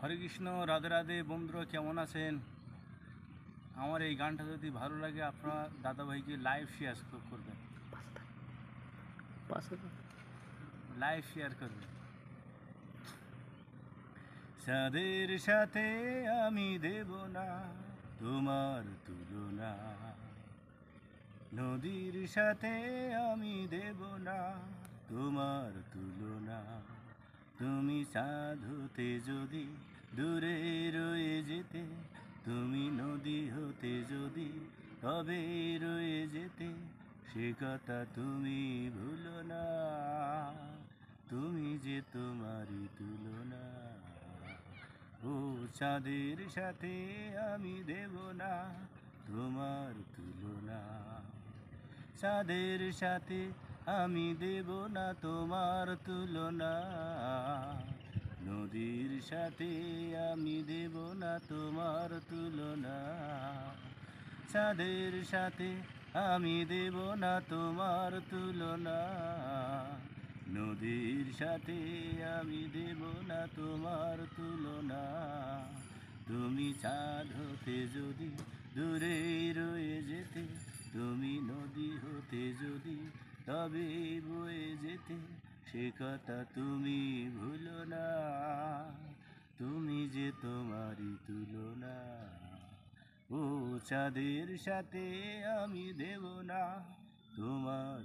হরে কৃষ্ণ, রাধে রাধে। বন্ধুরা কেমন আছেন? আমার এই গানটা যদি ভালো লাগে আপনারা দাদাভাইকে লাইভ শেয়ার করবেন, লাইভ শেয়ার করবেন। চাঁদের সাথে আমি দেব না তোমার তুলনা, নদীর সাথে আমি দেব না তোমার তুলনা। তুমি চাঁদ হতে যদি দূরে রয়ে যেতে, তুমি নদী হতে যদি তবে রয়ে যেতে, সে কথা তুমি ভুলো না, তুমি যে তোমারই তুলনা। ও চাঁদের সাথে আমি দেব না তোমার তুলনা, চাঁদের সাথে আমি দেব না তোমার তুলনা, নদীর সাথে আমি দেব না তোমার তুলনা, চাঁদের সাথে আমি দেব না তোমার তুলনা, নদীর সাথে আমি দেব না তোমার তুলনা। তুমি চাঁদ হতে যদি দূরে রয়ে যেতে, তুমি নদী হতে যদি তবে বয়ে যেতে, সে কথা তুমি ভুলো না, তুমি যে তোমারই তুলনা। ও চাঁদের সাথে আমি দেব না তোমার